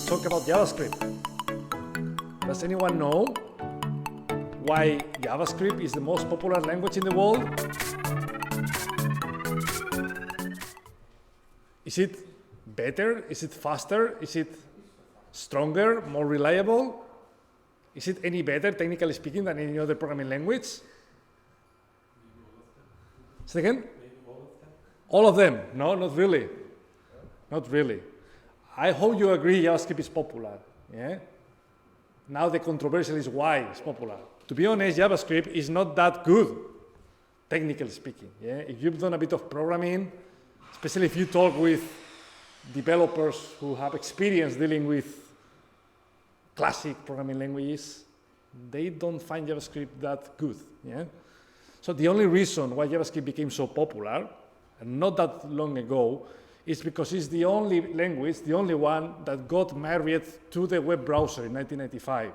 let's talk about JavaScript. Does anyone know why JavaScript is the most popular language in the world? Is it better? Is it faster? Is it stronger, more reliable? Is it any better, technically speaking, than any other programming language? Second? All of them? No, not really. Not really. I hope you agree JavaScript is popular. Yeah? Now the controversial is why it's popular. To be honest, JavaScript is not that good, technically speaking. Yeah? If you've done a bit of programming, especially if you talk with developers who have experience dealing with classic programming languages, they don't find JavaScript that good. Yeah? So the only reason why JavaScript became so popular, and not that long ago, is because it's the only language, the only one that got married to the web browser in 1995.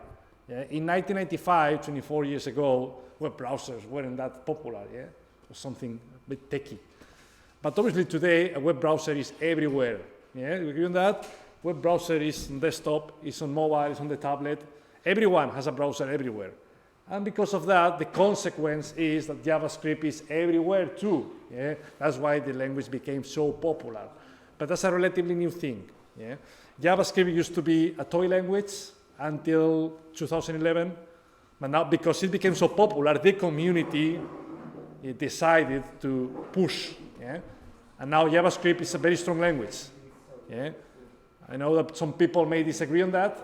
Yeah? In 1995, 24 years ago, web browsers weren't that popular. Yeah? It was something a bit techy. But obviously today, a web browser is everywhere. Yeah? You agree on that? Web browser is on desktop, is on mobile, is on the tablet. Everyone has a browser everywhere. And because of that, the consequence is that JavaScript is everywhere too. Yeah? That's why the language became so popular. But that's a relatively new thing. Yeah? JavaScript used to be a toy language until 2011. But now, because it became so popular, the community decided to push. Yeah? And now JavaScript is a very strong language. Yeah? I know that some people may disagree on that,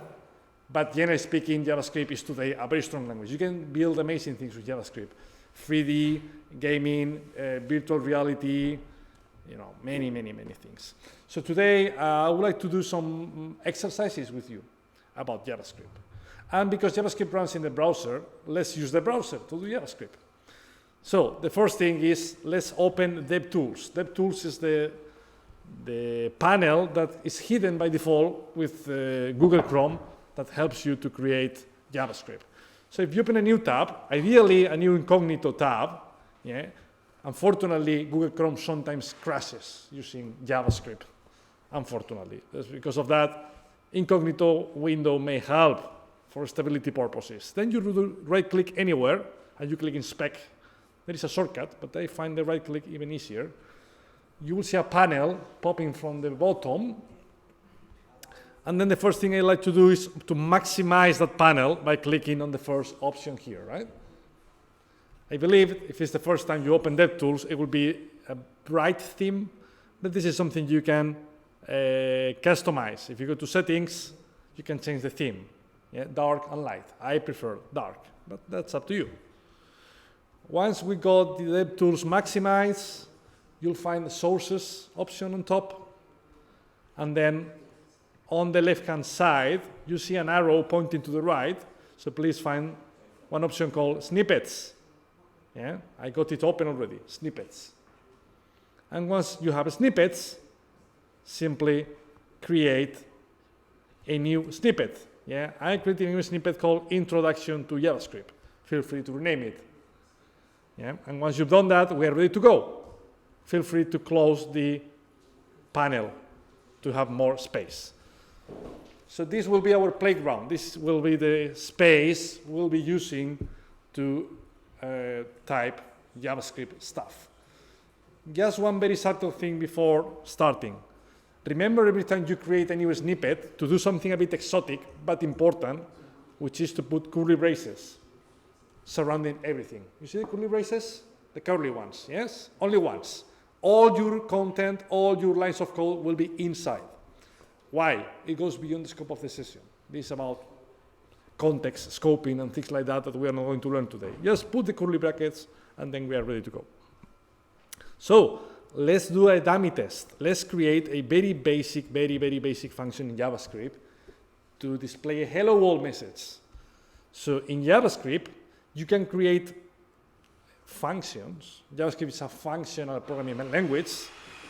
but generally speaking, JavaScript is today a very strong language. You can build amazing things with JavaScript. 3D, gaming, virtual reality, many, many, many things. So today, I would like to do some exercises with you about JavaScript. And because JavaScript runs in the browser, let's use the browser to do JavaScript. So the first thing is, let's open DevTools. DevTools is the panel that is hidden by default with Google Chrome that helps you to create JavaScript. So if you open a new tab, ideally a new incognito tab, yeah, unfortunately, Google Chrome sometimes crashes using JavaScript, unfortunately. That's because of that, incognito window may help for stability purposes. Then you do right-click anywhere, and you click Inspect. There is a shortcut, but I find the right-click even easier. You will see a panel popping from the bottom. And then the first thing I like to do is to maximize that panel by clicking on the first option here, right? I believe if it's the first time you open DevTools, it will be a bright theme, but this is something you can customize. If you go to settings, you can change the theme, yeah? Dark and light. I prefer dark, but that's up to you. Once we got the DevTools maximize, you'll find the sources option on top, and then on the left-hand side, you see an arrow pointing to the right, so please find one option called snippets. Yeah, I got it open already, snippets. And once you have snippets, simply create a new snippet. Yeah, I created a new snippet called Introduction to JavaScript. Feel free to rename it. Yeah, and once you've done that, we are ready to go. Feel free to close the panel to have more space. So this will be our playground. This will be the space we'll be using to type JavaScript stuff. Just one very subtle thing before starting. Remember, every time you create a new snippet, to do something a bit exotic but important, which is to put curly braces surrounding everything. You see the curly braces? The curly ones, yes? Only once. All your content, all your lines of code will be inside. Why? It goes beyond the scope of the session. This is about context, scoping, and things like that that we are not going to learn today. Just put the curly brackets, and then we are ready to go. So let's do a dummy test. Let's create a very basic function in JavaScript to display a hello world message. So in JavaScript, you can create functions. JavaScript is a functional programming language.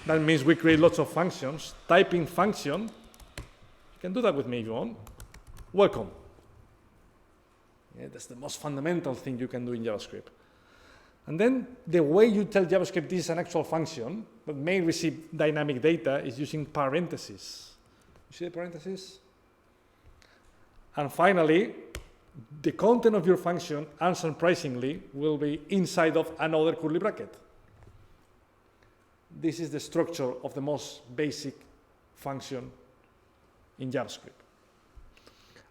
That means we create lots of functions. Typing function, you can do that with me if you want. Welcome. Yeah, that's the most fundamental thing you can do in JavaScript. And then the way you tell JavaScript this is an actual function, but may receive dynamic data, is using parentheses. You see the parentheses? And finally, the content of your function, unsurprisingly, will be inside of another curly bracket. This is the structure of the most basic function in JavaScript.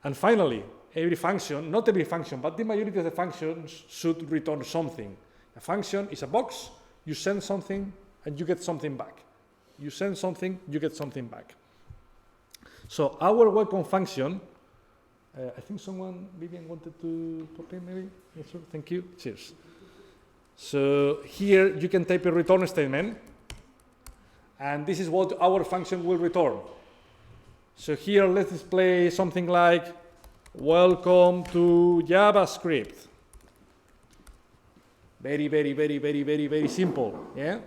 And finally, every function, not every function, but the majority of the functions should return something. A function is a box, you send something, and you get something back. You send something, you get something back. So our welcome function, I think Vivian wanted to pop in maybe? Yes, sir. Thank you. Cheers. So here you can type a return statement, and this is what our function will return. So here let's display something like, welcome to JavaScript. Very, very, very, very, very, very simple. Yeah.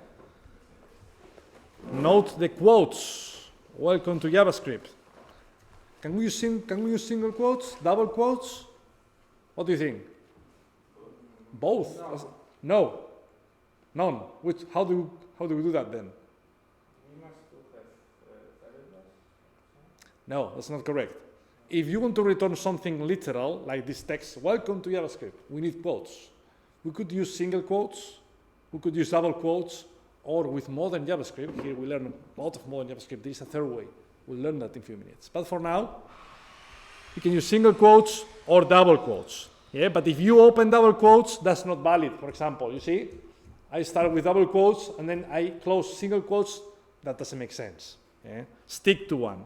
Note the quotes. Welcome to JavaScript. Can we use single quotes, double quotes? What do you think? Both? No. None. How do we do that then? No, that's not correct. If you want to return something literal, like this text, welcome to JavaScript, we need quotes. We could use single quotes, we could use double quotes, or with modern JavaScript, here we learn a lot of modern JavaScript, there is a third way. We'll learn that in a few minutes. But for now, you can use single quotes or double quotes. Yeah, but if you open double quotes, that's not valid. For example, you see, I start with double quotes and then I close single quotes. That doesn't make sense. Yeah? Stick to one.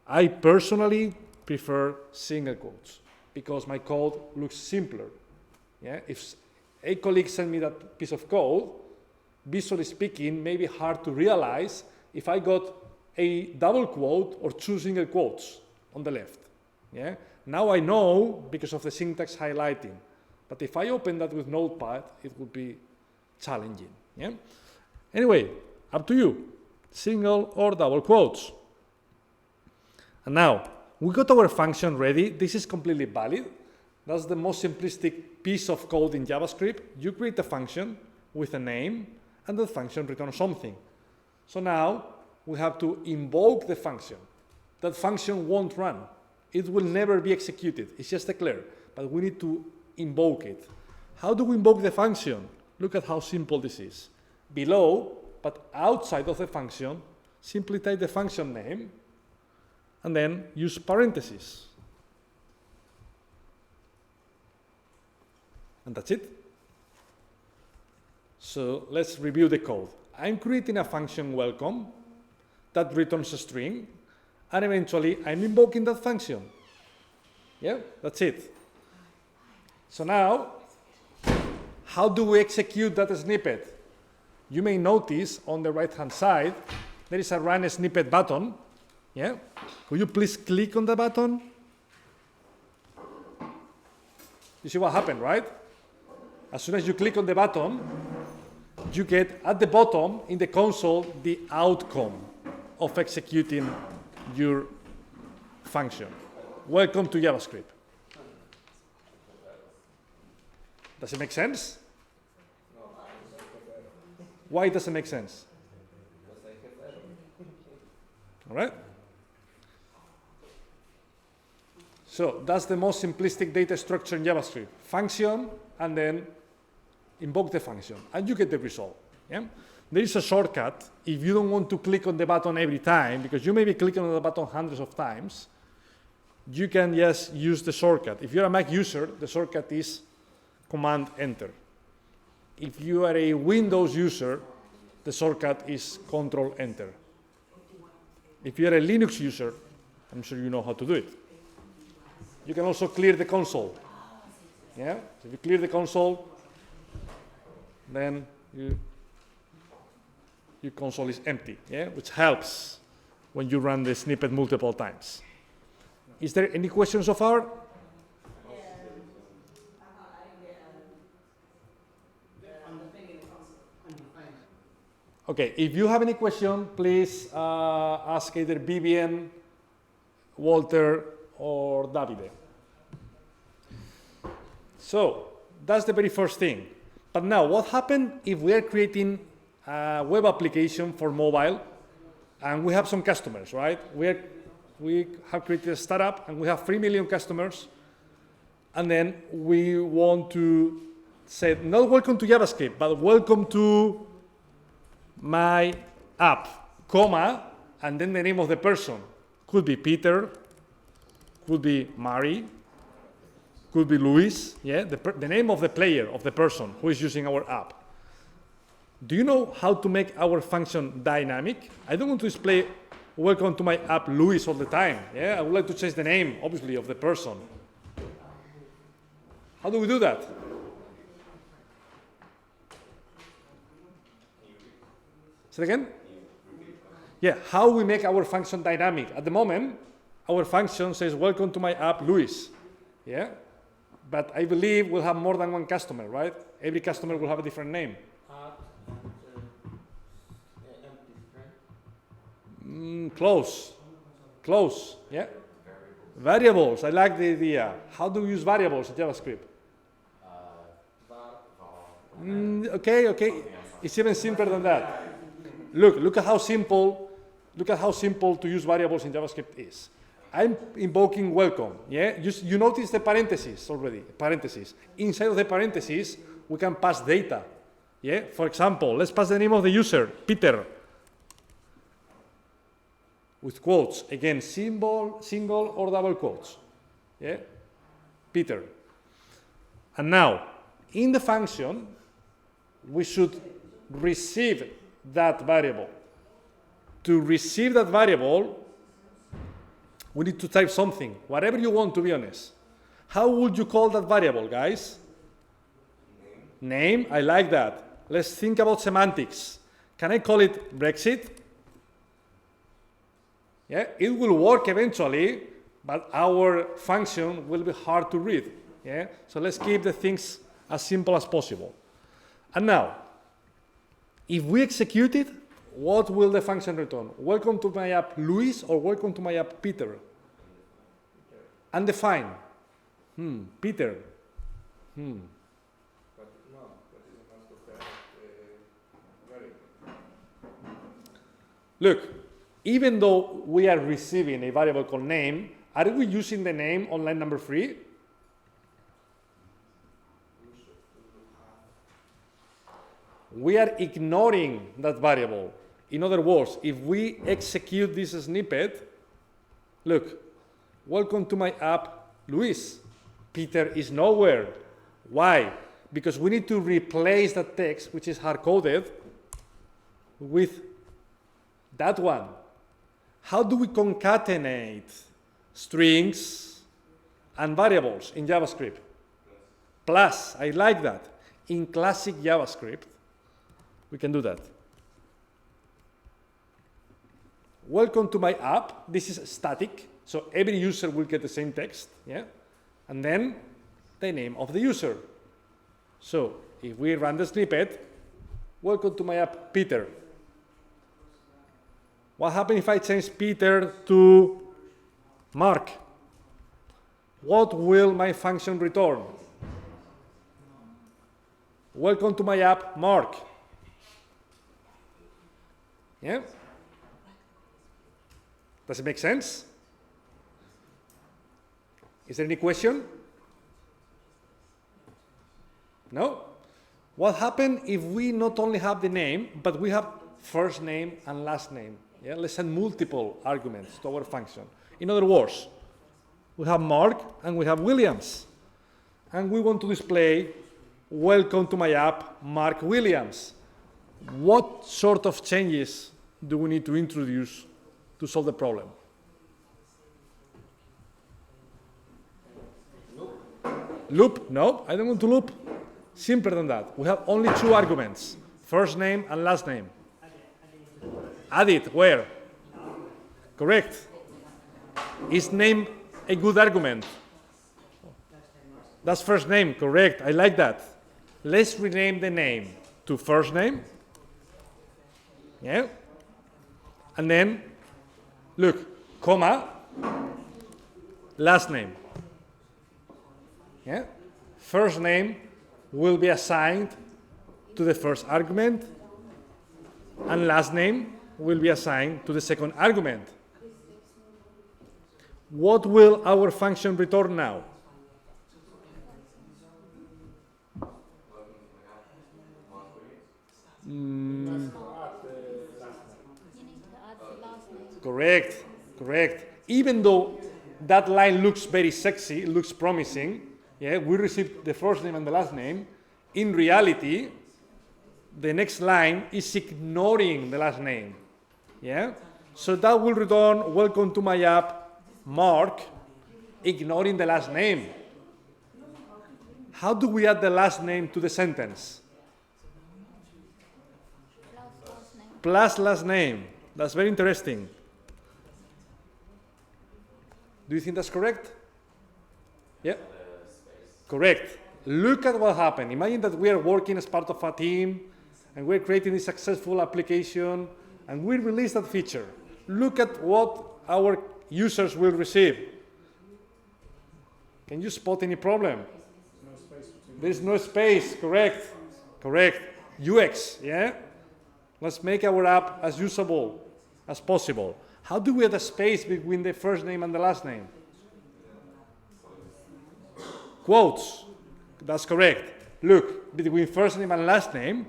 I personally prefer single quotes because my code looks simpler. Yeah? If a colleague sent me that piece of code, visually speaking, maybe hard to realize if I got a double quote or two single quotes on the left. Yeah? Now I know because of the syntax highlighting. But if I open that with Notepad, it would be challenging. Yeah? Anyway, up to you. Single or double quotes. And now, we got our function ready. This is completely valid. That's the most simplistic piece of code in JavaScript. You create a function with a name, and the function returns something. So now, we have to invoke the function. That function won't run. It will never be executed. It's just declared, but we need to invoke it. How do we invoke the function? Look at how simple this is. Below, but outside of the function, simply type the function name, and then use parentheses. And that's it. So let's review the code. I'm creating a function welcome that returns a string, and eventually I'm invoking that function. Yeah, that's it. So now, how do we execute that snippet? You may notice on the right-hand side, there is a run snippet button. Yeah? Could you please click on the button? You see what happened, right? As soon as you click on the button, you get at the bottom in the console the outcome of executing your function. Welcome to JavaScript. Does it make sense? Why does it make sense? All right? So that's the most simplistic data structure in JavaScript. Function, and then invoke the function, and you get the result. Yeah? There is a shortcut if you don't want to click on the button every time, because you may be clicking on the button hundreds of times. You can just use the shortcut. If you're a Mac user, the shortcut is Command Enter. If you are a Windows user, the shortcut is Control Enter. If you're a Linux user, I'm sure you know how to do it. You can also clear the console. Yeah? So if you clear the console, then your console is empty, yeah? Which helps when you run the snippet multiple times. Is there any questions so far? Okay, if you have any question, please ask either Vivian, Walter, or Davide. So, that's the very first thing. But now, what happens if we are creating a web application for mobile and we have some customers, right? We have created a startup and we have 3 million customers. And then we want to say, not welcome to JavaScript, but welcome to my app, comma, and then the name of the person. Could be Peter, could be Mary, could be Luis, yeah, the name of the player, of the person who is using our app. Do you know how to make our function dynamic? I don't want to display welcome to my app Luis all the time. Yeah, I would like to change the name, obviously, of the person. How do we do that? Say it again? Yeah, how we make our function dynamic. At the moment, our function says welcome to my app Luis. Yeah? But I believe we'll have more than one customer, right? Every customer will have a different name. Close. Close. Yeah? Variables. I like the idea. How do we use variables in JavaScript? Okay. It's even simpler than that. Look at how simple to use variables in JavaScript is. I'm invoking welcome. Yeah? You notice the parentheses already. Parentheses. Inside of the parentheses, we can pass data. Yeah? For example, let's pass the name of the user, Peter. With quotes, again, single or double quotes. Yeah? Peter. And now, in the function, we should receive that variable. To receive that variable, we need to type something, whatever you want, to be honest. How would you call that variable, guys? Name, I like that. Let's think about semantics. Can I call it Brexit? Yeah, it will work eventually, but our function will be hard to read. Yeah, so let's keep the things as simple as possible. And now, if we execute it, what will the function return? Welcome to my app Luis or welcome to my app Peter? Undefined. Peter. Look, even though we are receiving a variable called name, are we using the name on line number 3? We are ignoring that variable. In other words, if we execute this snippet, look, welcome to my app, Luis. Peter is nowhere. Why? Because we need to replace that text, which is hard-coded, with that one. How do we concatenate strings and variables in JavaScript? Plus, I like that. In classic JavaScript, we can do that. Welcome to my app. This is static, so every user will get the same text, yeah? And then the name of the user. So if we run the snippet, welcome to my app, Peter. What happens if I change Peter to Mark? What will my function return? Welcome to my app, Mark. Yeah? Does it make sense? Is there any question? No? What happens if we not only have the name, but we have first name and last name? Yeah? Let's send multiple arguments to our function. In other words, we have Mark and we have Williams. And we want to display, welcome to my app, Mark Williams. What sort of changes do we need to introduce to solve the problem? Loop? No, I don't want to loop. Simpler than that. We have only 2 arguments, first name and last name. Add it, where? Correct. Is name a good argument? That's first name, correct. I like that. Let's rename the name to first name. Yeah? And then, look, comma, last name. Yeah? First name will be assigned to the first argument, and last name will be assigned to the second argument. what will our function return now? Correct, correct. Even though that line looks very sexy, it looks promising, yeah, we received the first name and the last name. In reality, the next line is ignoring the last name, yeah? So that will return, welcome to my app, Mark, ignoring the last name. How do we add the last name to the sentence? Plus last name. That's very interesting. Do you think that's correct? Yeah? Correct. Look at what happened. Imagine that we are working as part of a team and we're creating a successful application and we release that feature. Look at what our users will receive. Can you spot any problem? No space between. There's no space, correct. Correct. UX, yeah? Let's make our app as usable as possible. How do we add a space between the first name and the last name? Quotes. That's correct. Look, between first name and last name,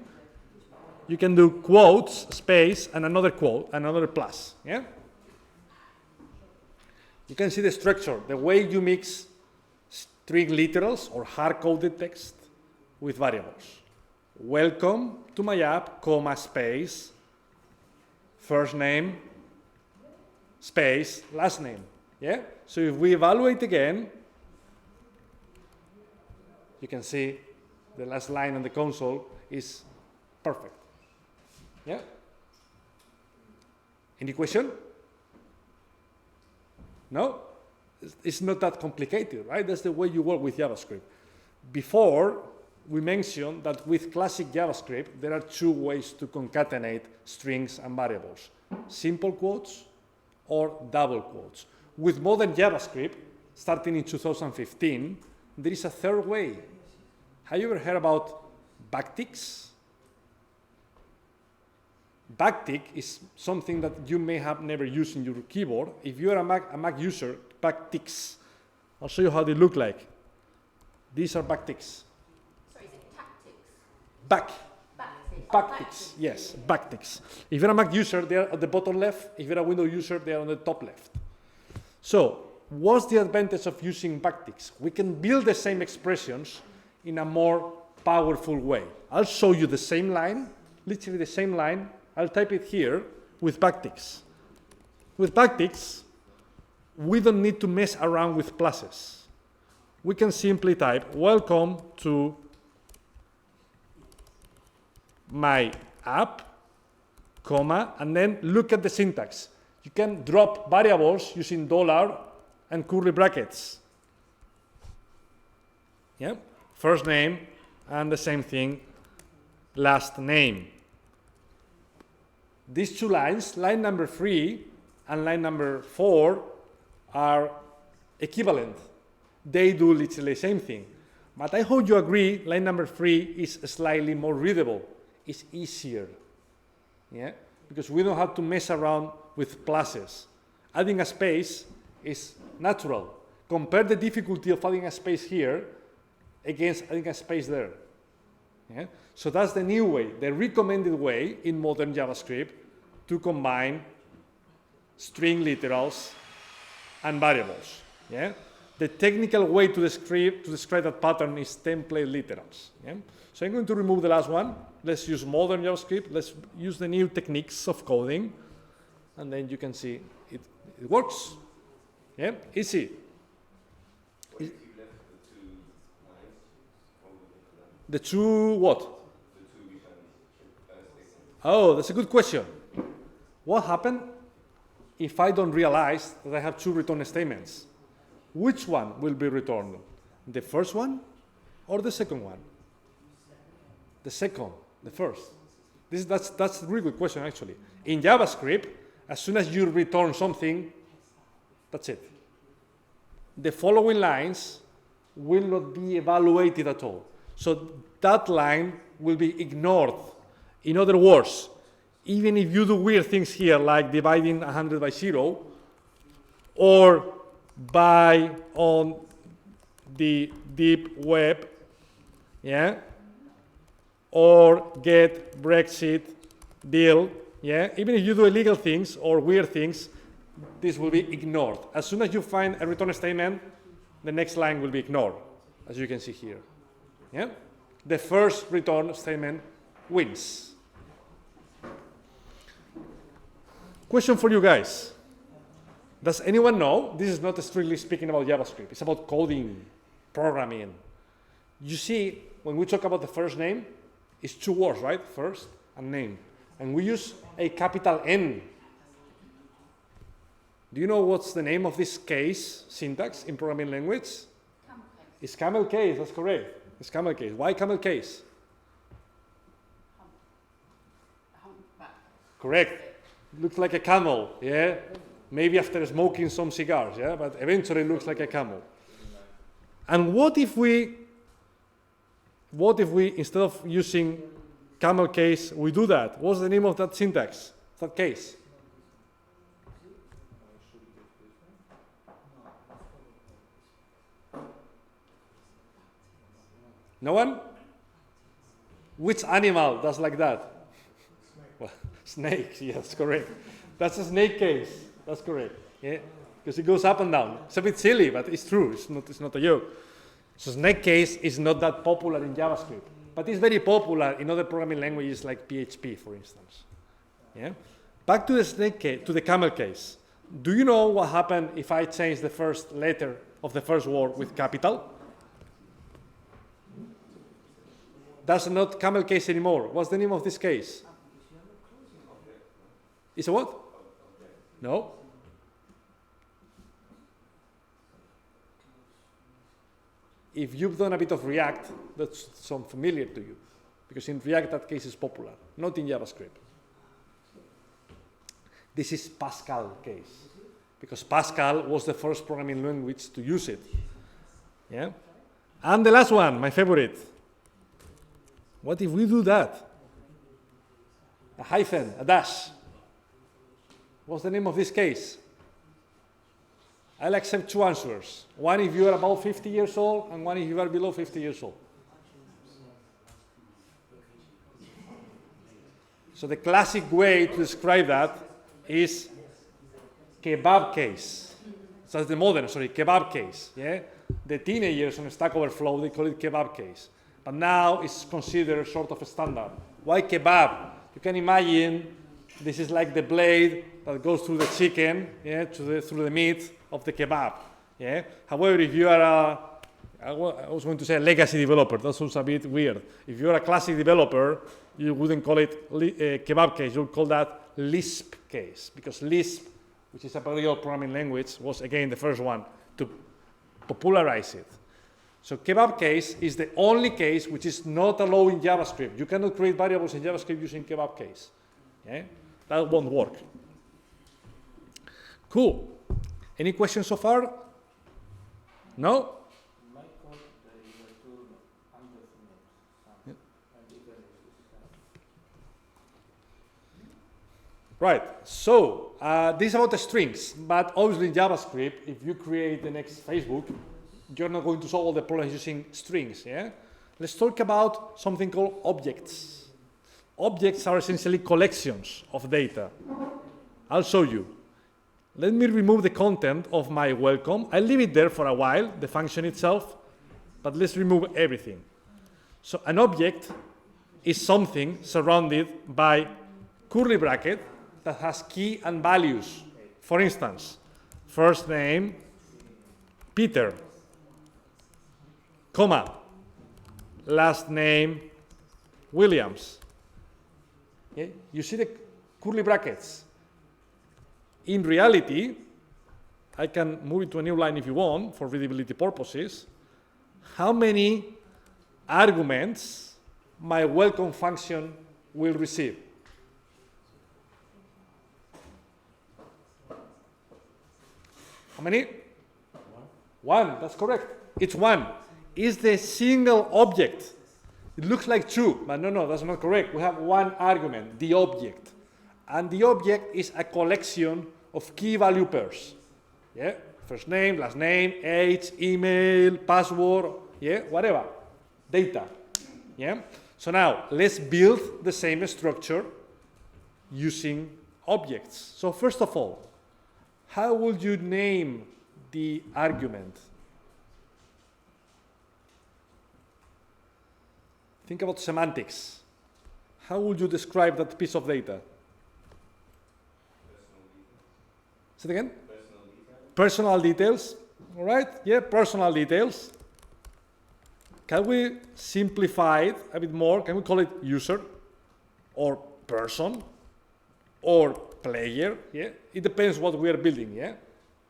you can do quotes, space, and another quote, another plus. Yeah? You can see the structure, the way you mix string literals or hard-coded text with variables. Welcome to my app, comma, space, first name, space, last name. Yeah? So if we evaluate again, you can see the last line on the console is perfect. Yeah? Any question? No? It's not that complicated, right? That's the way you work with JavaScript. Before, we mentioned that with classic JavaScript, there are two ways to concatenate strings and variables. Simple quotes or double quotes. With modern JavaScript, starting in 2015, there is a third way. Have you ever heard about backticks? Backtick is something that you may have never used in your keyboard. If you are a Mac user, backticks. I'll show you how they look like. These are backticks. Sorry, is it tactics? Backticks, yes, backticks. If you're a Mac user, they're at the bottom left. If you're a Windows user, they're on the top left. So, what's the advantage of using backticks? We can build the same expressions in a more powerful way. I'll show you the same line, literally the same line. I'll type it here with backticks. With backticks, we don't need to mess around with pluses. We can simply type, welcome to my app, comma, and then look at the syntax. You can drop variables using dollar and curly brackets. Yeah? First name, and the same thing, last name. These two lines, line number 3 and line number 4, are equivalent. They do literally the same thing. But I hope you agree, line number 3 is slightly more readable. It's easier, yeah? Because we don't have to mess around with pluses. Adding a space is natural. Compare the difficulty of adding a space here against adding a space there. Yeah? So that's the new way, the recommended way in modern JavaScript to combine string literals and variables. Yeah? The technical way to describe that pattern is template literals. Yeah? So I'm going to remove the last one. Let's use modern JavaScript. Let's use the new techniques of coding. And then you can see it works. Yeah? Easy. What if you left the two lines? The two what? The two return statements. Oh, that's a good question. What happened if I don't realize that I have two return statements? Which one will be returned? The first one or the second one? The second, the first. That's a really good question, actually. In JavaScript, as soon as you return something, that's it. The following lines will not be evaluated at all. So that line will be ignored. In other words, even if you do weird things here, like dividing 100 by 0, or buy on the deep web, yeah, or get Brexit deal, yeah, even if you do illegal things or weird things, this will be ignored. As soon as you find a return statement, the next line will be ignored, as you can see here. Yeah? The first return statement wins. Question for you guys. Does anyone know? This is not strictly speaking about JavaScript. It's about coding, programming. You see, when we talk about the first name, it's two words, right? First and name. And we use a capital N. Do you know what's the name of this case syntax in programming language? Camel case. It's camel case, that's correct. It's camel case. Why camel case? Humpback. Correct. Looks like a camel, yeah? Maybe after smoking some cigars, yeah? But eventually looks like a camel. And what if we, instead of using camel case, we do that? What's the name of that syntax, that case? No one? Which animal does like that? Well, snake, yes, correct. That's a snake case, that's correct. Yeah, because it goes up and down. It's a bit silly, but it's true, it's not a joke. So snake case is not that popular in JavaScript, but it's very popular in other programming languages like PHP, for instance. Yeah? Back to the snake case, to the camel case. Do you know what happened if I change the first letter of the first word with capital? That's not camel case anymore. What's the name of this case? It's a what? No? If you've done a bit of React, that's some familiar to you. Because in React, that case is popular, not in JavaScript. This is Pascal case. Because Pascal was the first programming language to use it. Yeah? And the last one, my favorite. What if we do that? A hyphen, a dash. What's the name of this case? I'll accept two answers. One if you are above 50 years old, and one if you are below 50 years old. So the classic way to describe that is kebab case. So that's the modern, kebab case. Yeah? The teenagers on Stack Overflow, they call it kebab case. But now it's considered sort of a standard. Why kebab? You can imagine this is like the blade that goes through the chicken, yeah, through the meat of the kebab. Yeah? However, if you are I was going to say a legacy developer, that sounds a bit weird. If you're a classic developer, you wouldn't call it kebab case, you would call that Lisp case, because Lisp, which is a very old programming language, was again the first one to popularize it. So kebab case is the only case which is not allowed in JavaScript. You cannot create variables in JavaScript using kebab case. Okay? That won't work. Cool. Any questions so far? No? Right, so this is about the strings, but obviously in JavaScript, if you create the next Facebook, you're not going to solve all the problems using strings, yeah? Let's talk about something called objects. Objects are essentially collections of data. I'll show you. Let me remove the content of my welcome. I'll leave it there for a while, the function itself, but let's remove everything. So an object is something surrounded by curly bracket that has key and values. For instance, first name, Peter, comma, last name, Williams. Okay? You see the curly brackets. In reality, I can move it to a new line if you want, for readability purposes. How many arguments my welcome function will receive? How many? One, that's correct. It's one. It's the single object. It looks like two, but no, that's not correct. We have one argument, the object. And the object is a collection of key value pairs. Yeah? First name, last name, age, email, password, yeah, whatever. Data, yeah? So now, let's build the same structure using objects. So first of all, how would you name the argument? Think about semantics. How would you describe that piece of data? Say it again? Personal details. All right? Yeah, personal details. Can we simplify it a bit more? Can we call it user or person or player? Yeah, it depends what we are building. Yeah,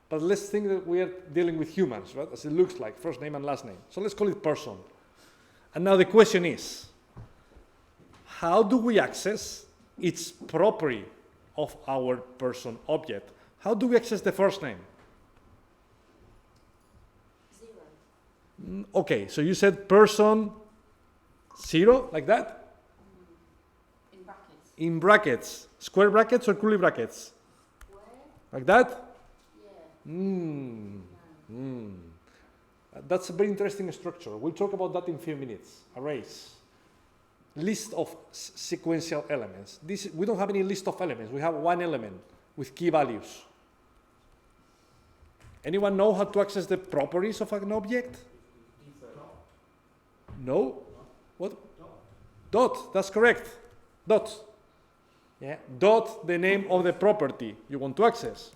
but let's think that we are dealing with humans, right? As it looks like, first name and last name. So let's call it person. And now the question is, how do we access its property of our person object? How do we access the first name? Okay, so you said person 0, like that? In brackets. In brackets. Square brackets or curly brackets? Square? Like that? Yeah. That's a very interesting structure. We'll talk about that in a few minutes. Arrays. List of sequential elements. We don't have any list of elements. We have one element with key values. Anyone know how to access the properties of an object? No? What? Dot. That's correct. Dot. Yeah. Dot, the name of the property you want to access.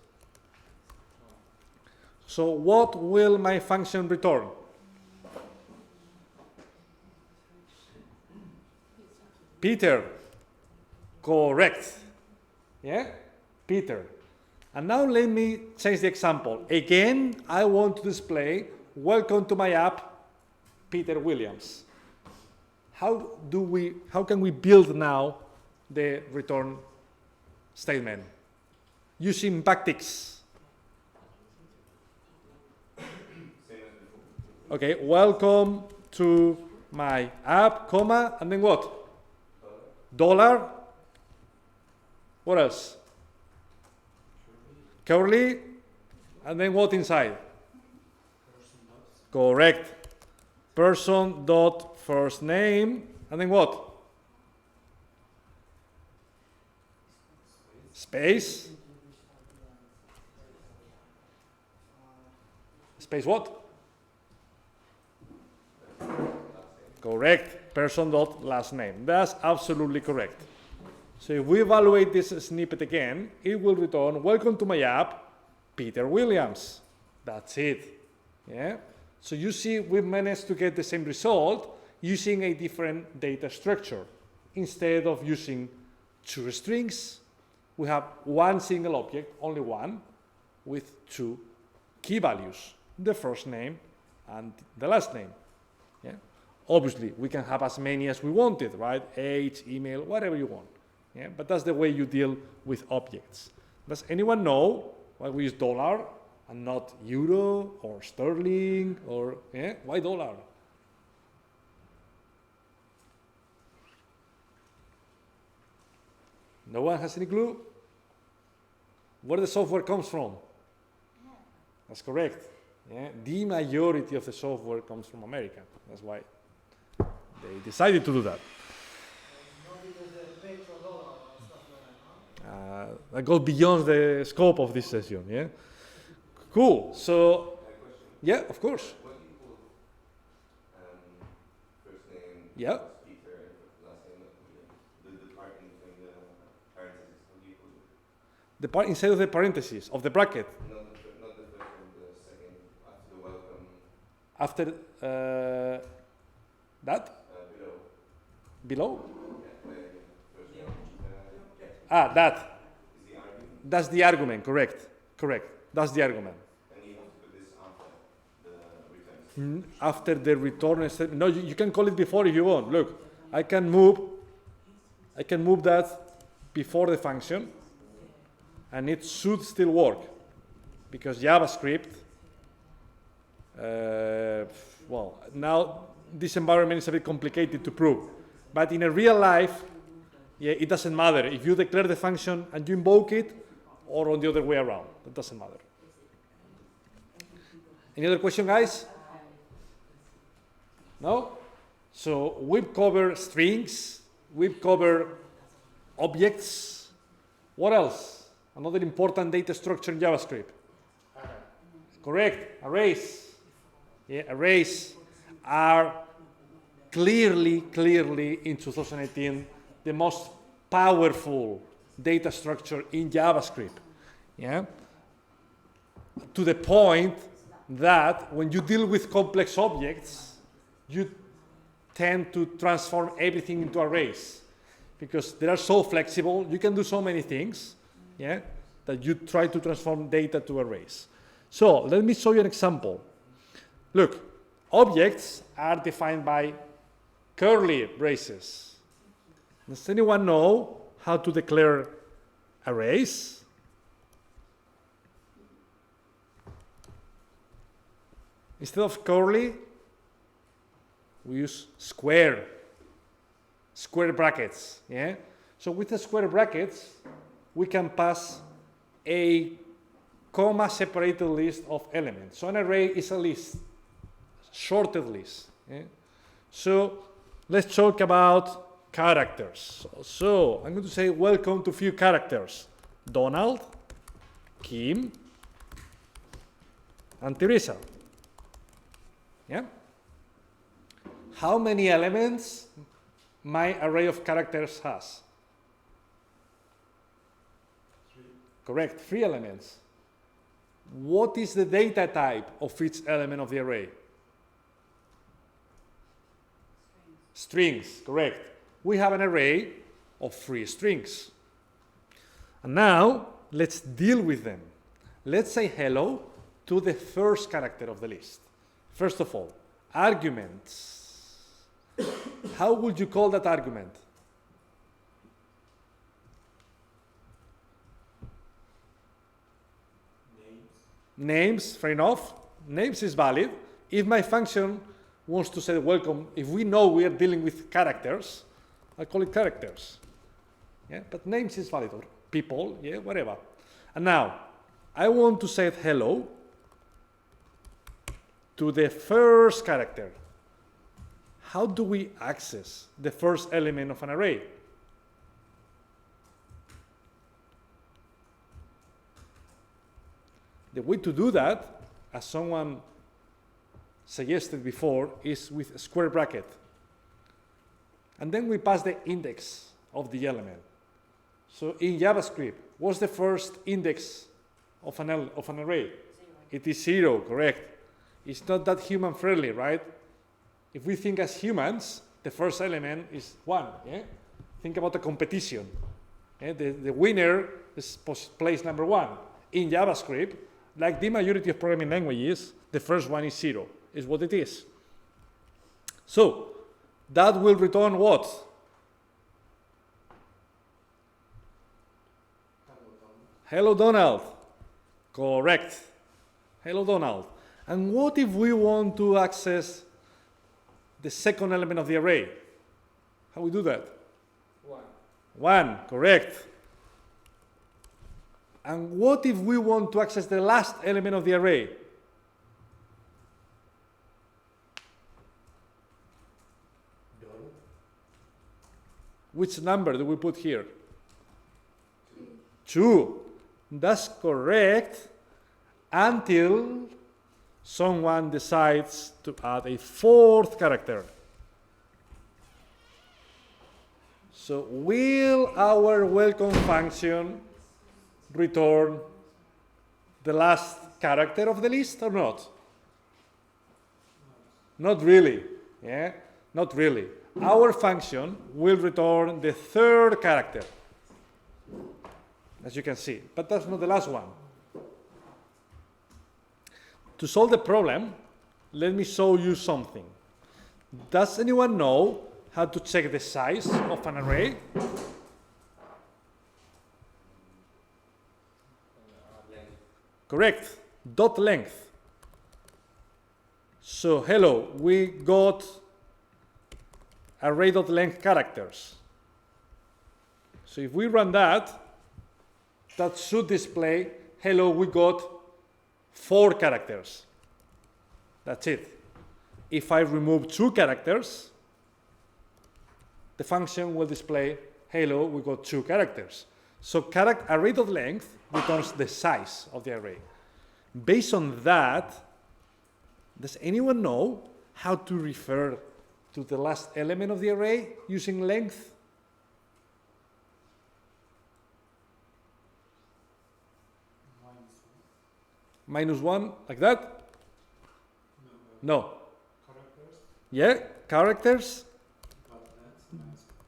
So what will my function return? Peter. Correct. Yeah? Peter. And now let me change the example. Again, I want to display, welcome to my app, Peter Williams. How can we build now the return statement? Using backticks. Okay, welcome to my app, comma, and then what? Dollar. What else? Curly. And then what inside? Correct. Person dot first name. And then what? Space. Space what? Correct. Person dot last name. That's absolutely correct. So if we evaluate this snippet again, it will return, welcome to my app, Peter Williams. That's it. Yeah. So you see, we managed to get the same result using a different data structure. Instead of using two strings, we have one single object, only one, with two key values, the first name and the last name. Yeah? Obviously, we can have as many as we wanted, right? Age, email, whatever you want. Yeah? But that's the way you deal with objects. Does anyone know why we use dollar and not euro or sterling or, yeah? Why dollar? No one has any clue? Where the software comes from? Yeah. That's correct. Yeah? The majority of the software comes from America. That's why they decided to do that. That goes beyond the scope of this session. Yeah. Cool. So, yeah, of course. What do you call first name? Yeah. Peter, last name. The part in between the parentheses. What do you call it? The part inside of the parentheses of the bracket. Not the first one, the second after the welcome. After that. Below. Below. Yeah, That. is the argument. That's the argument. Correct. Correct. That's the argument. And you have to put this after the return. After the return statement. No, you can call it before if you want. Look, I can move that before the function, and it should still work, because JavaScript. Well, now this environment is a bit complicated to prove, but in a real life, yeah, it doesn't matter if you declare the function and you invoke it, or on the other way around. It doesn't matter. Any other question, guys? No? So we've covered strings, we've covered objects. What else? Another important data structure in JavaScript. Correct, arrays. Yeah, arrays are clearly in 2018 the most powerful data structure in JavaScript. Yeah? To the point that when you deal with complex objects, you tend to transform everything into arrays because they are so flexible, you can do so many things, yeah, that you try to transform data to arrays. So let me show you an example. Look, objects are defined by curly braces. Does anyone know how to declare arrays? Instead of curly, we use square brackets, yeah? So with the square brackets, we can pass a comma-separated list of elements. So an array is a list, sorted list. Yeah? So let's talk about characters. So I'm going to say welcome to few characters. Donald, Kim, and Teresa. Yeah? How many elements my array of characters has? 3. Correct, 3 elements. What is the data type of each element of the array? Strings, correct. We have an array of 3 strings. And now, let's deal with them. Let's say hello to the first character of the list. First of all, arguments. How would you call that argument? Names, fair enough. Names is valid. If my function wants to say welcome, if we know we are dealing with characters, I call it characters. Yeah, but names is valid, or people, yeah, whatever. And now, I want to say hello to the first character. How do we access the first element of an array? The way to do that, as someone suggested before, is with a square bracket. And then we pass the index of the element. So in JavaScript, what's the first index of an array? 0. It is 0, correct. It's not that human friendly, right? If we think as humans, the first element is 1. Yeah? Think about a competition. Yeah? The winner is place number 1. In JavaScript, like the majority of programming languages, the first one is 0, is what it is. So, that will return what? Hello, Donald. Correct. Hello, Donald. And what if we want to access the second element of the array? How we do that? 1, correct. And what if we want to access the last element of the array? Which number do we put here? 2. That's correct until someone decides to add a 4th character. So will our welcome function return the last character of the list or not? Not really. Yeah? Not really. Our function will return the 3rd character, as you can see, but that's not the last one. To solve the problem, let me show you something. Does anyone know how to check the size of an array? Correct, dot length. So hello, we got array.length characters. So if we run that, that should display, hello, we got 4 characters. That's it. If I remove 2 characters, the function will display, hello, we got 2 characters. So array.length returns the size of the array. Based on that, does anyone know how to refer to the last element of the array using length? -1, like that? No. Characters. Yeah, characters.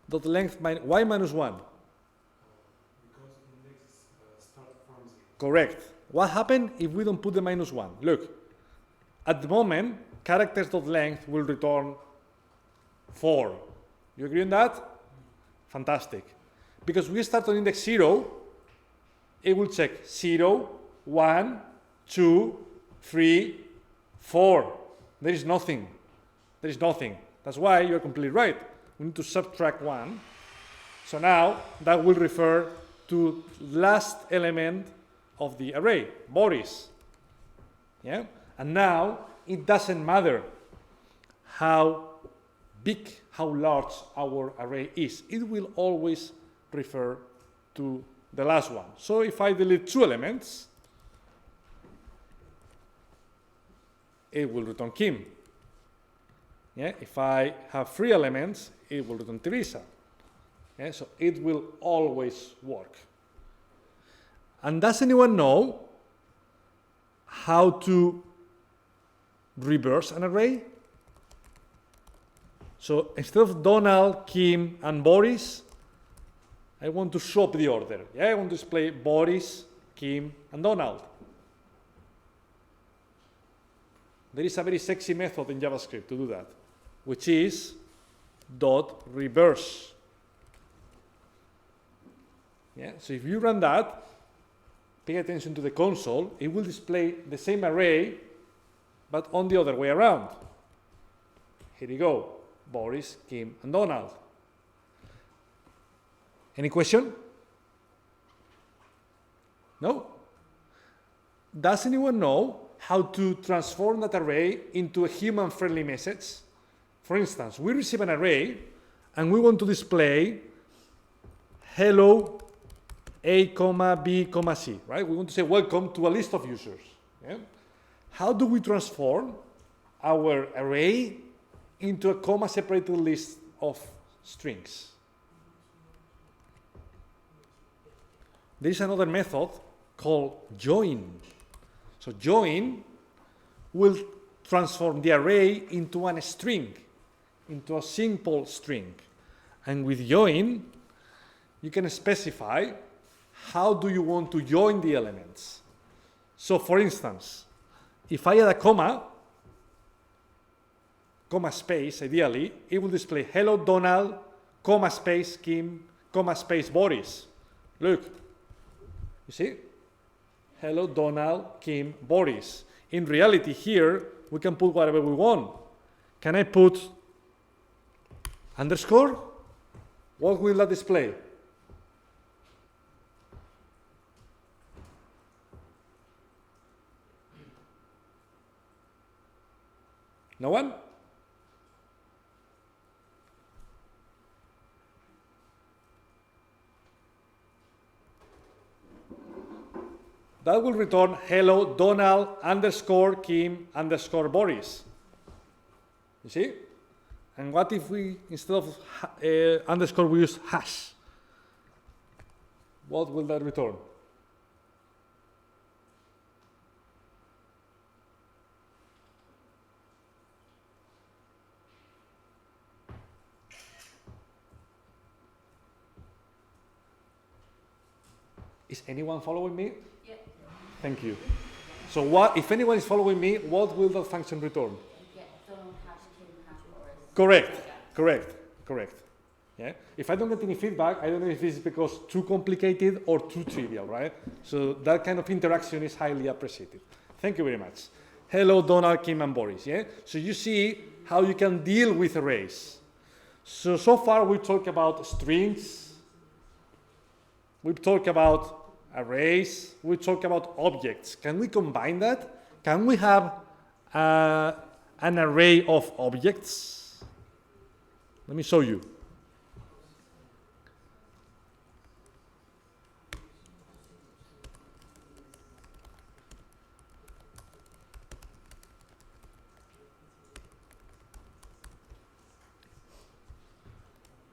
Dot length. Why -1? Because index start from 0. Correct. What happened if we don't put the -1? Look, at the moment, characters.length will return 4. You agree on that? Fantastic. Because we start on index 0, it will check 0, 1, 2, 3, 4. There is nothing. There is nothing. That's why you're completely right. We need to subtract 1. So now that will refer to last element of the array, Boris. Yeah? And now it doesn't matter how big, how large our array is. It will always refer to the last one. So if I delete 2 elements, it will return Kim. Yeah? If I have 3 elements, it will return Teresa. Yeah? So it will always work. And does anyone know how to reverse an array? So instead of Donald, Kim, and Boris, I want to swap the order. Yeah? I want to display Boris, Kim, and Donald. There is a very sexy method in JavaScript to do that, which is .reverse. Yeah? So if you run that, pay attention to the console, it will display the same array, but on the other way around. Here you go, Boris, Kim, and Donald. Any question? No? Does anyone know how to transform that array into a human-friendly message? For instance, we receive an array, and we want to display hello A, B, C, right? We want to say welcome to a list of users. Yeah? How do we transform our array into a comma-separated list of strings? There is another method called join. So join will transform the array into a string, into a simple string. And with join, you can specify how do you want to join the elements. So for instance, if I add a comma space, ideally, it will display hello Donald, comma space Kim, comma space Boris. Look, you see? Hello Donald, Kim, Boris. In reality here, we can put whatever we want. Can I put underscore? What will that display? No one? That will return hello Donald underscore Kim underscore Boris. You see? And what if we, instead of underscore, we use hash? What will that return? Is anyone following me? Yeah. Thank you. So what, if anyone is following me, what will that function return? Get Donald hash Kim hash Boris. Correct. Yeah. If I don't get any feedback, I don't know if this is because too complicated or too trivial, right? So that kind of interaction is highly appreciated. Thank you very much. Hello, Donald, Kim, and Boris. Yeah. So you see how you can deal with arrays. So far we talked about strings. We've talked about arrays. We talked about objects. Can we combine that? Can we have an array of objects. Let me show you.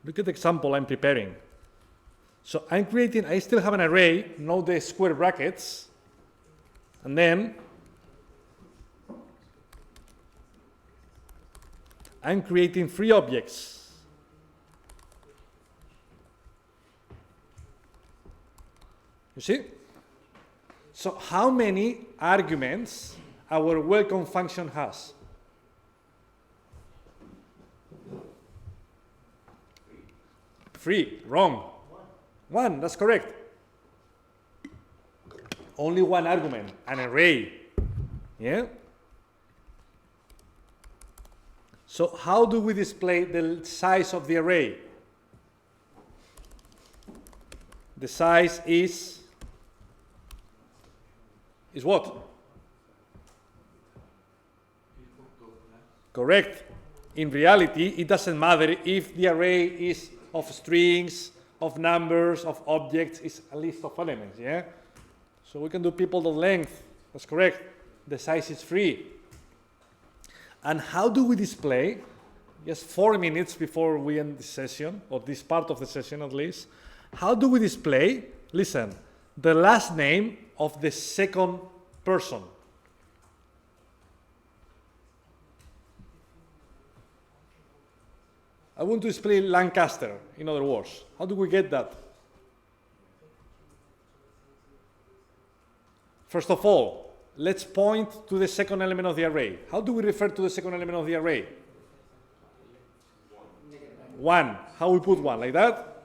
Look at the example I'm preparing. So I still have an array, note the square brackets, and then I'm creating 3 objects. You see? So how many arguments our welcome function has? 3, wrong. 1, that's correct. Only 1 argument, an array. Yeah? So how do we display the size of the array? The size is what? Correct. In reality, it doesn't matter if the array is of strings, of numbers, of objects, it's a list of elements, yeah? So we can do people.length, that's correct. The size is 3. And how do we display, just 4 minutes before we end the session, or this part of the session at least, how do we display, listen, the last name of the second person? I want to display Lancaster, in other words. How do we get that? First of all, let's point to the second element of the array. How do we refer to the second element of the array? 1. How we put 1? Like that?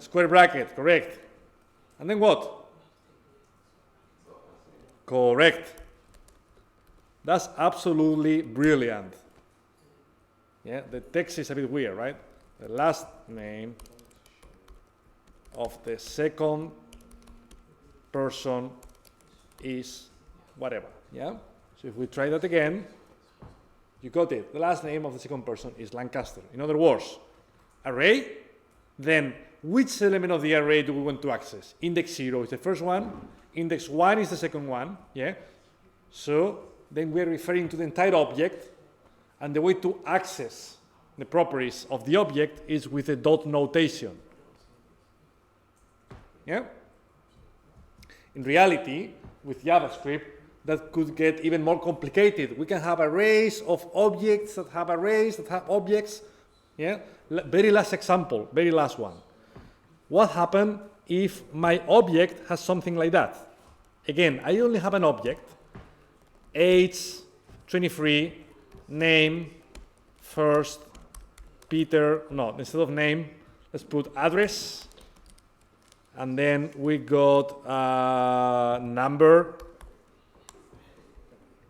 Square bracket, correct. And then what? Correct. That's absolutely brilliant. Yeah, the text is a bit weird, right? The last name of the second person is whatever, yeah? So if we try that again, you got it. The last name of the second person is Lancaster. In other words, array, then which element of the array do we want to access? Index 0 is the first one, index 1 is the second one, yeah? So then we're referring to the entire object, and the way to access the properties of the object is with a dot notation. Yeah? In reality, with JavaScript, that could get even more complicated. We can have arrays of objects that have arrays that have objects. Yeah? Very last example, very last one. What happens if my object has something like that? Again, I only have an object, age 23, name, first, Peter, no, instead of name, let's put address, and then we got number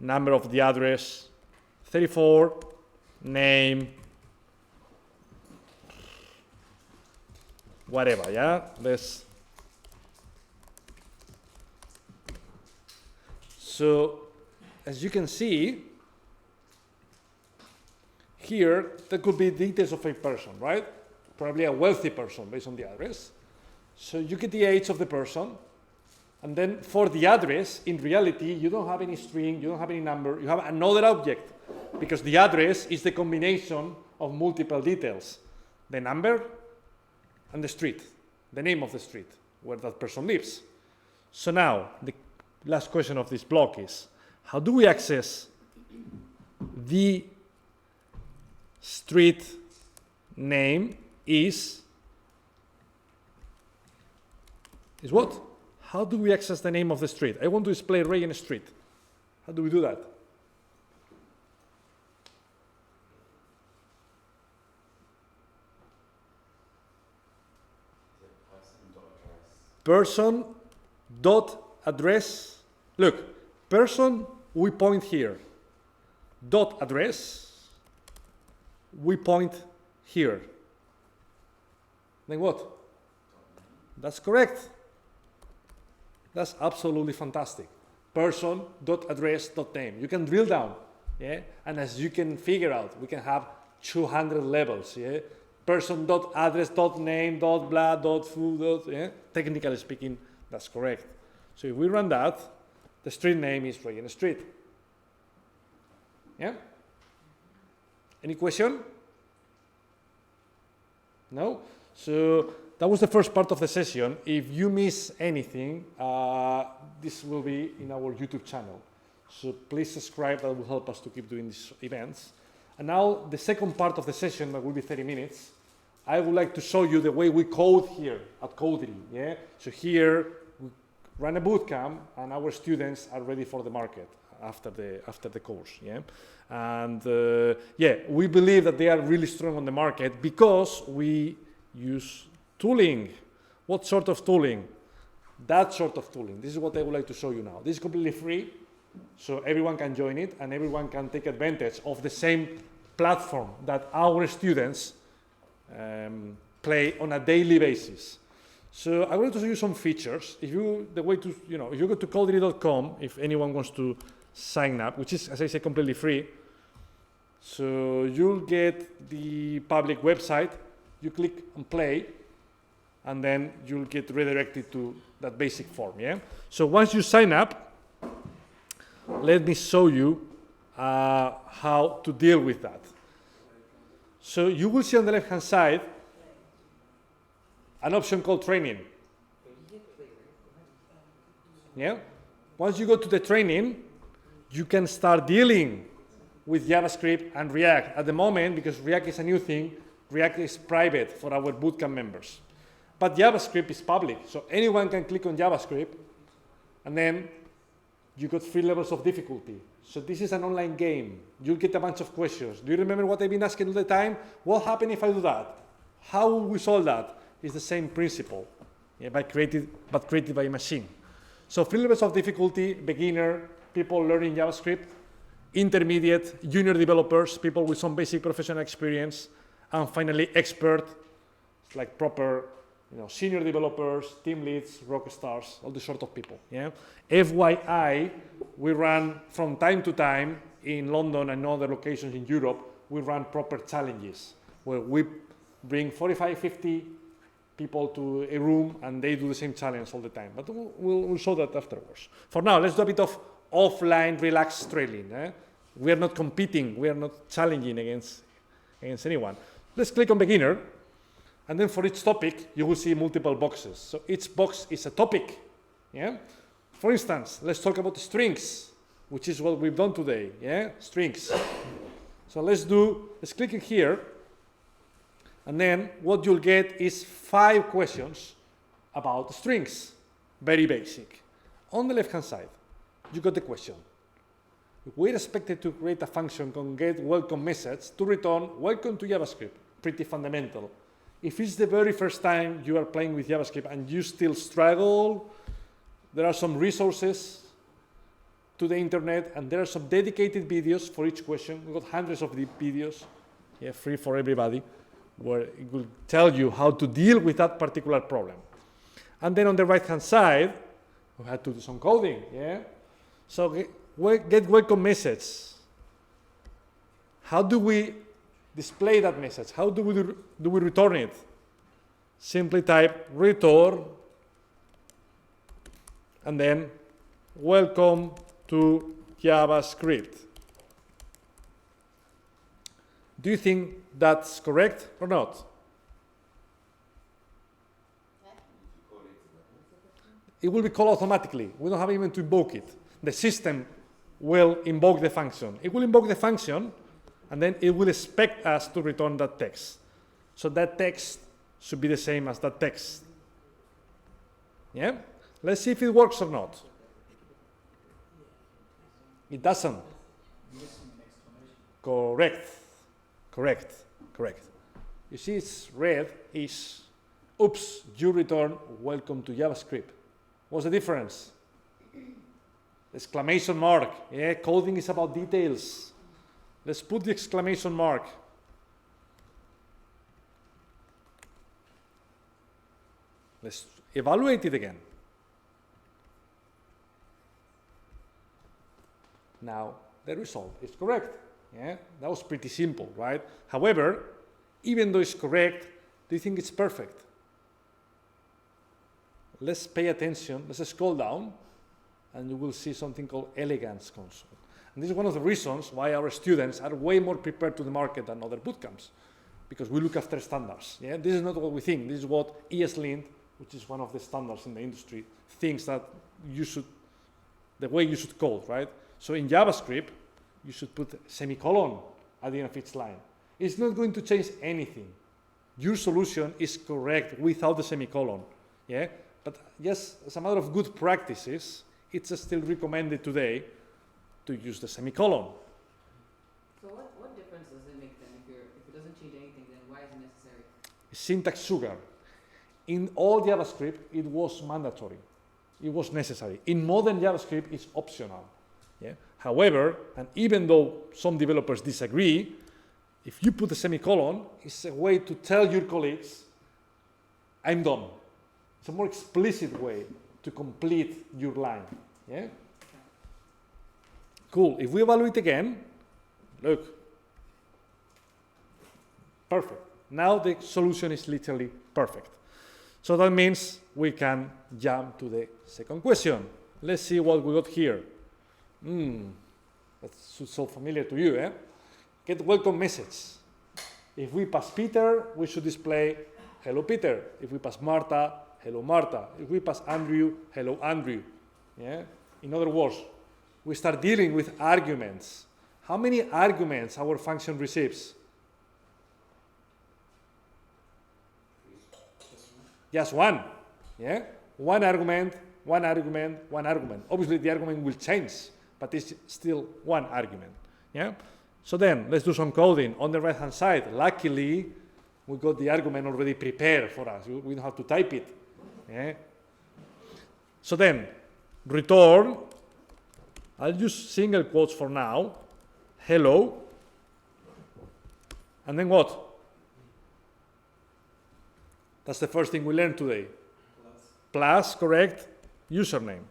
of the address, 34, name, whatever, yeah? So, as you can see, here, there could be details of a person, right? Probably a wealthy person based on the address. So you get the age of the person, and then for the address, in reality, you don't have any string, you don't have any number, you have another object, because the address is the combination of multiple details. The number and the street, the name of the street where that person lives. So now, the last question of this block is, how do we access the street name is what? How do we access the name of the street? I want to display array in a street. How do we do that? Person dot address. Look, person we point here. Dot address we point here. Then what? That's correct. That's absolutely fantastic. person.address.name. You can drill down, yeah? And as you can figure out, we can have 200 levels, yeah? Person.address.name.blah.foo. Yeah? Technically speaking, that's correct. So if we run that, the street name is Regent Street. Yeah? Any question? No? So that was the first part of the session. If you miss anything, this will be in our YouTube channel. So please subscribe, that will help us to keep doing these events. And now the second part of the session, that will be 30 minutes, I would like to show you the way we code here at Codery. Yeah? So here we run a bootcamp and our students are ready for the market after the course. Yeah? And yeah, we believe that they are really strong on the market because we use tooling. What sort of tooling? That sort of tooling. This is what I would like to show you now. This is completely free, so everyone can join it and everyone can take advantage of the same platform that our students play on a daily basis. So I want to show you some features. If you go to codery.com, if anyone wants to sign up, which is, as I say, completely free. So you'll get the public website, you click on play, and then you'll get redirected to that basic form, yeah? So once you sign up, let me show you how to deal with that. So you will see on the left-hand side an option called training. Yeah? Once you go to the training, you can start dealing with JavaScript and React. At the moment, because React is a new thing, React is private for our bootcamp members. But JavaScript is public, so anyone can click on JavaScript, and then you got 3 levels of difficulty. So this is an online game. You'll get a bunch of questions. Do you remember what I've been asking all the time? What happens if I do that? How will we solve that? It's the same principle, yeah, but created by a machine. So 3 levels of difficulty: beginner, people learning JavaScript; intermediate, junior developers, people with some basic professional experience; and finally expert, like proper, senior developers, team leads, rock stars, all these sort of people. Yeah. FYI, we run from time to time in London and other locations in Europe. We run proper challenges where we bring 45, 50 people to a room and they do the same challenge all the time. But we'll show that afterwards. For now, let's do a bit of offline relaxed training. We are not competing. We are not challenging against anyone. Let's click on beginner. And then for each topic, you will see multiple boxes. So each box is a topic. Yeah? For instance, let's talk about strings, which is what we've done today. Yeah? Strings. So let's click in here. And then what you'll get is 5 questions about strings. Very basic. On the left-hand side, you got the question. We're expected to create a function con get welcome message to return welcome to JavaScript. Pretty fundamental. If it's the very first time you are playing with JavaScript and you still struggle, there are some resources to the internet and there are some dedicated videos for each question. We've got hundreds of the videos, yeah, free for everybody, where it will tell you how to deal with that particular problem. And then on the right-hand side, we had to do some coding, yeah? So get welcome message. How do we display that message? How do we return it? Simply type return and then welcome to JavaScript. Do you think that's correct or not? It will be called automatically. We don't have even to invoke it. The system will invoke the function. It will invoke the function and then it will expect us to return that text. So that text should be the same as that text. Yeah? Let's see if it works or not. It doesn't. Correct. You see it's red is, oops, you return welcome to JavaScript. What's the difference? Exclamation mark. Yeah, coding is about details. Let's put the exclamation mark. Let's evaluate it again. Now the result is correct. Yeah, that was pretty simple, right? However, even though it's correct, do you think it's perfect? Let's pay attention. Let's scroll down, and you will see something called elegance console. And this is one of the reasons why our students are way more prepared to the market than other bootcamps, because we look after standards. Yeah, this is not what we think. This is what ESLint, which is one of the standards in the industry, thinks that you should, the way you should code, right? So in JavaScript, you should put semicolon at the end of each line. It's not going to change anything. Your solution is correct without the semicolon. Yeah, but yes, as a matter of good practices, it's still recommended today to use the semicolon. So what difference does it make then if it doesn't change anything, then why is it necessary? Syntax sugar. In all JavaScript, it was mandatory. It was necessary. In modern JavaScript, it's optional. Yeah? However, and even though some developers disagree, if you put a semicolon, it's a way to tell your colleagues, I'm done. It's a more explicit way to complete your line. Yeah? Cool. If we evaluate again, look. Perfect. Now the solution is literally perfect. So that means we can jump to the second question. Let's see what we got here. That's so familiar to you, eh? Get welcome message. If we pass Peter, we should display hello Peter. If we pass Marta, hello Marta. If we pass Andrew, hello Andrew. Yeah? In other words, we start dealing with arguments. How many arguments our function receives? Just one. Yeah? One argument, one argument, one argument. Obviously, the argument will change, but it's still one argument. Yeah? So then, let's do some coding. On the right-hand side, luckily, we got the argument already prepared for us. We don't have to type it. Yeah? So then, return, I'll use single quotes for now, hello, and then what? That's the first thing we learned today. Plus, correct, username.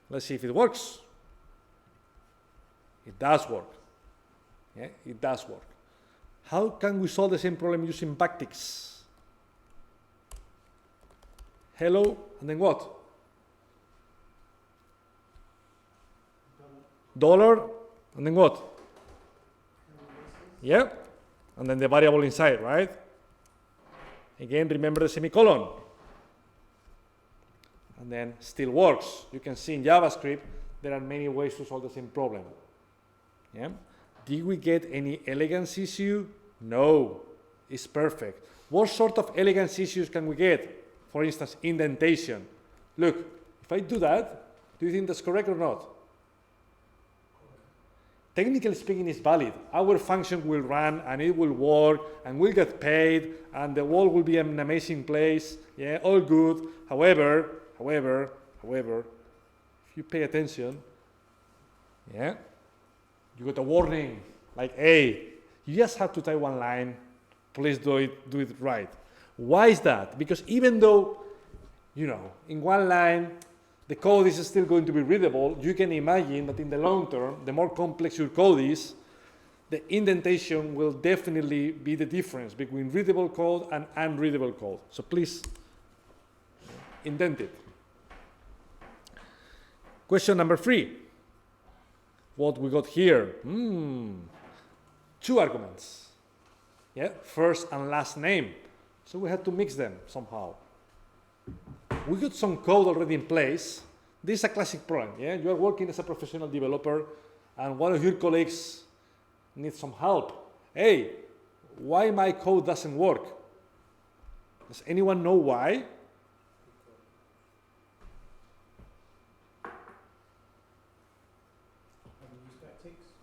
Let's see if it works. It does work. Yeah, it does work. How can we solve the same problem using backticks? Hello, and then what? Dollar, and then what? Yeah, and then the variable inside, right? Again, remember the semicolon. And then still works. You can see in JavaScript, there are many ways to solve the same problem. Yeah? Did we get any elegance issue? No, it's perfect. What sort of elegance issues can we get? For instance, indentation. Look, if I do that, do you think that's correct or not? Technically speaking, it's valid. Our function will run and it will work and we'll get paid and the world will be an amazing place. Yeah, all good. However, if you pay attention, yeah, you got a warning like, hey, you just have to type one line. Please do it right. Why is that? Because even though, you know, in one line, the code is still going to be readable, you can imagine that in the long term, the more complex your code is, the indentation will definitely be the difference between readable code and unreadable code. So please indent it. Question number 3. What we got here? 2 arguments. Yeah, first and last name. So we had to mix them somehow. We got some code already in place. This is a classic problem. Yeah, you are working as a professional developer, and one of your colleagues needs some help. Hey, why my code doesn't work? Does anyone know why?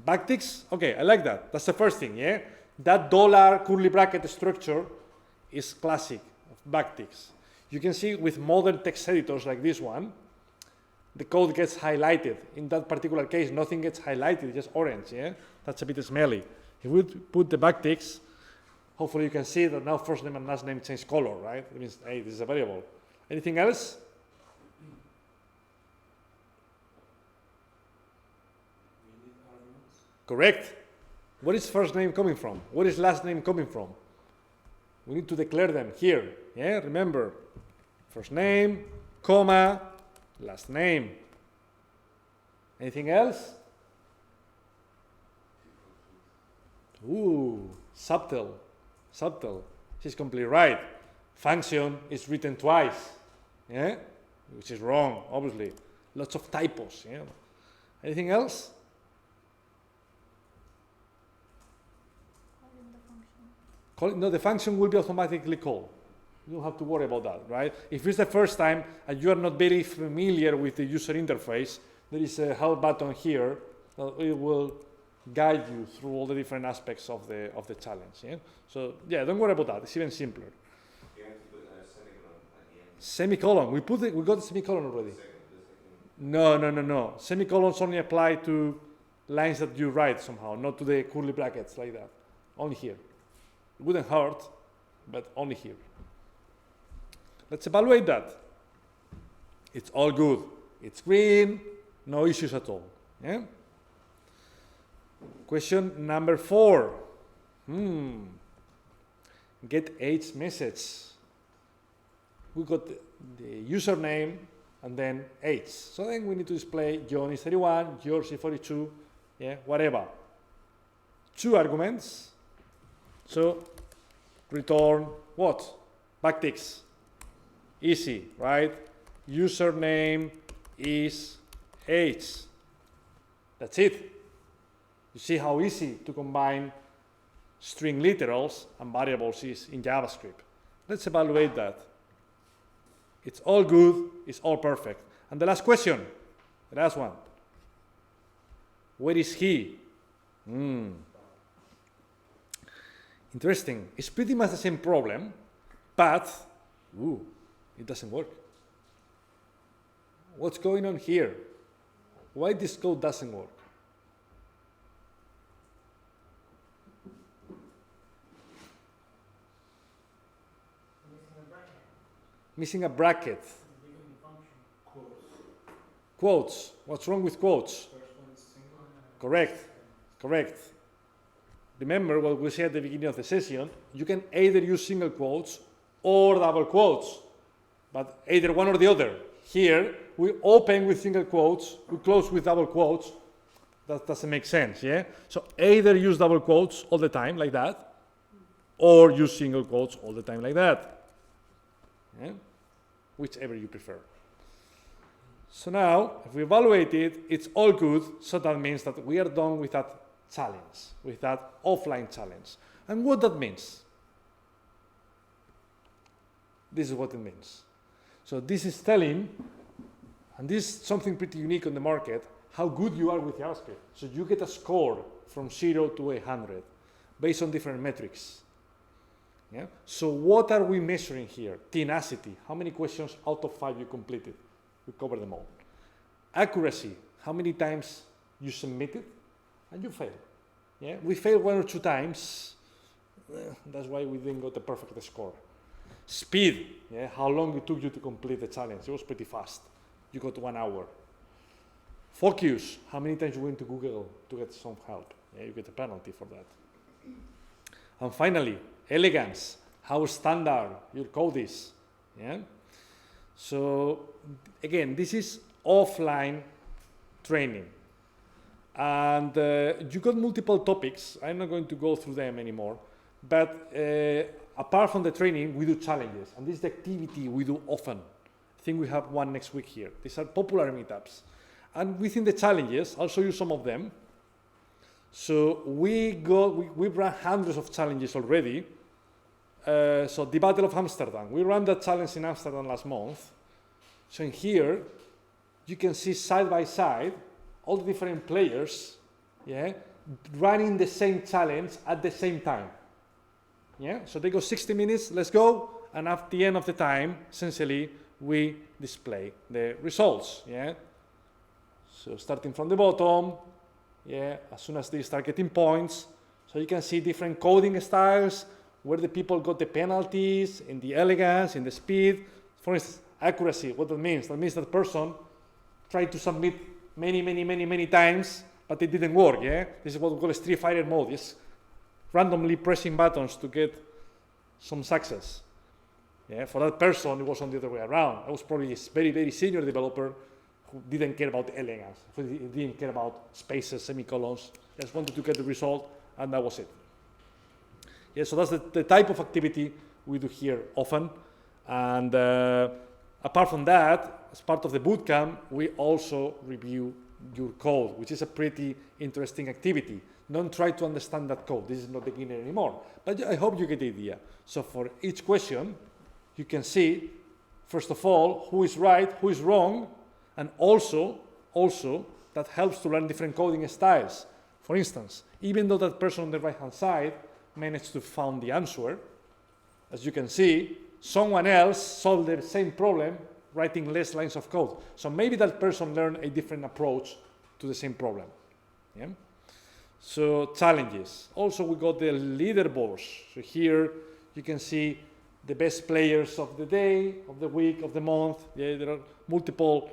Backticks? Okay, I like that. That's the first thing. Yeah, that dollar curly bracket structure is classic of backticks. You can see with modern text editors like this one, the code gets highlighted. In that particular case, nothing gets highlighted, just orange, yeah? That's a bit smelly. If we put the backticks, hopefully you can see that now first name and last name change color, right? It means, hey, this is a variable. Anything else? Correct. Where is first name coming from? Where is last name coming from? We need to declare them here. Yeah, remember, first name, comma, last name. Anything else? Ooh, subtle, subtle. She's completely right. Function is written twice, yeah, which is wrong, obviously. Lots of typos. Yeah. Anything else? No, the function will be automatically called. You don't have to worry about that, right? If it's the first time and you are not very familiar with the user interface, there is a help button here that it will guide you through all the different aspects of the challenge. Yeah? So yeah, don't worry about that. It's even simpler. You have to put a semicolon at the end. Semicolon. We got the semicolon already. The second. No. Semicolons only apply to lines that you write somehow, not to the curly brackets like that. Only here. It wouldn't hurt, but only here. Let's evaluate that. It's all good. It's green, no issues at all. Yeah? Question number 4. Get age message. We got the username and then age. So then we need to display John is 31, George is 42, yeah, whatever. 2 arguments. So return what? Backticks. Easy, right? Username is age. That's it. You see how easy to combine string literals and variables is in JavaScript. Let's evaluate that. It's all good, it's all perfect. And the last question, the last one. Where is he? Interesting. It's pretty much the same problem, but it doesn't work. What's going on here? Why this code doesn't work? Missing a bracket. Quotes. What's wrong with quotes? Correct. Remember what we said at the beginning of the session, you can either use single quotes or double quotes, but either one or the other. Here, we open with single quotes, we close with double quotes. That doesn't make sense, yeah? So either use double quotes all the time like that, or use single quotes all the time like that. Yeah? Whichever you prefer. So now, if we evaluate it, it's all good, so that means that we are done with that challenge, with that offline challenge. And what that means? This is what it means. So this is telling, and this is something pretty unique on the market, how good you are with JavaScript. So you get a score from 0 to 100 based on different metrics. Yeah? So what are we measuring here? Tenacity. How many questions out of 5 you completed? We covered them all. Accuracy. How many times you submitted and you failed. Yeah? We failed 1 or 2 times. That's why we didn't get the perfect score. Speed. Yeah? How long it took you to complete the challenge? It was pretty fast. You got 1 hour. Focus. How many times you went to Google to get some help? Yeah, you get a penalty for that. And finally, elegance. How standard your code is. Yeah? So again, this is offline training. And you got multiple topics. I'm not going to go through them anymore. But apart from the training, we do challenges. And this is the activity we do often. I think we have one next week here. These are popular meetups. And within the challenges, I'll show you some of them. So we ran hundreds of challenges already. So the Battle of Amsterdam. We ran that challenge in Amsterdam last month. So in here, you can see side by side all the different players, yeah, running the same challenge at the same time. Yeah, so they go 60 minutes, let's go, and at the end of the time, essentially, we display the results. Yeah. So starting from the bottom, yeah, as soon as they start getting points, so you can see different coding styles, where the people got the penalties, in the elegance, in the speed. For instance, accuracy, what that means? That means that person tried to submit many times, but it didn't work, yeah? This is what we call a Street Fighter mode, yes? Randomly pressing buttons to get some success. Yeah, for that person, it was on the other way around. I was probably a very, very senior developer who didn't care about elegance, who didn't care about spaces, semicolons, just wanted to get the result, and that was it. Yeah, so that's the type of activity we do here often. And apart from that, as part of the bootcamp, we also review your code, which is a pretty interesting activity. Don't try to understand that code. This is not beginner anymore. But I hope you get the idea. So for each question, you can see, first of all, who is right, who is wrong, and also that helps to learn different coding styles. For instance, even though that person on the right-hand side managed to find the answer, as you can see, someone else solved the same problem writing less lines of code. So maybe that person learned a different approach to the same problem. Yeah? So challenges. Also, we got the leaderboards. So here you can see the best players of the day, of the week, of the month. Yeah, there are multiple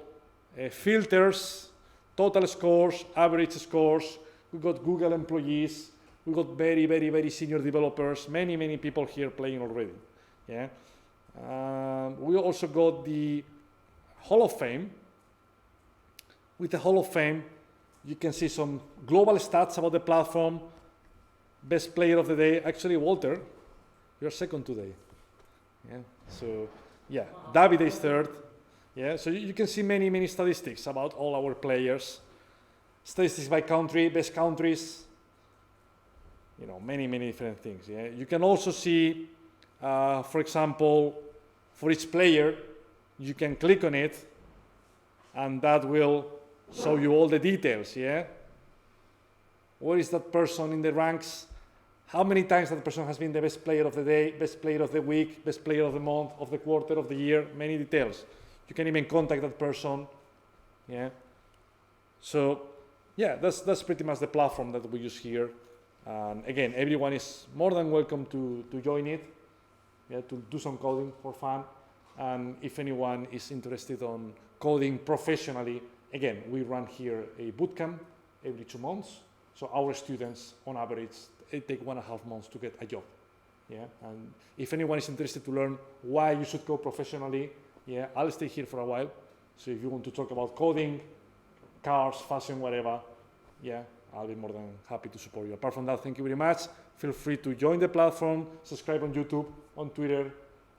filters, total scores, average scores. We got Google employees. We got very, very, very senior developers. Many, many people here playing already. Yeah. We also got the Hall of Fame. With the Hall of Fame, you can see some global stats about the platform. Best player of the day. Actually, Walter, you're second today. Yeah. So, yeah, David is third. Yeah. So you can see many, many statistics about all our players. Statistics by country, best countries. You know, many, many different things. Yeah. You can also see, for example, for each player, you can click on it, and that will show you all the details. Yeah. Where is that person in the ranks? How many times that person has been the best player of the day, best player of the week, best player of the month, of the quarter, of the year? Many details. You can even contact that person. Yeah. So, yeah, that's pretty much the platform that we use here. And again, everyone is more than welcome to join it, yeah, to do some coding for fun. And if anyone is interested on coding professionally, again, we run here a bootcamp every 2 months. So our students, on average, it take 1.5 months to get a job. Yeah, and if anyone is interested to learn why you should code professionally, yeah, I'll stay here for a while. So if you want to talk about coding, cars, fashion, whatever, yeah, I'll be more than happy to support you. Apart from that, thank you very much. Feel free to join the platform, subscribe on YouTube, on Twitter,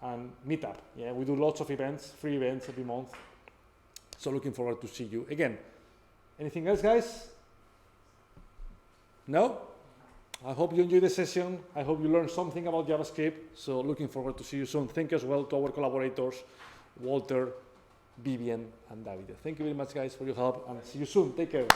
and Meetup. Yeah, we do lots of events, free events every month. So looking forward to see you again. Anything else, guys? No? I hope you enjoyed the session. I hope you learned something about JavaScript. So looking forward to see you soon. Thank you as well to our collaborators, Walter, Vivian, and David. Thank you very much, guys, for your help, and see you soon. Take care.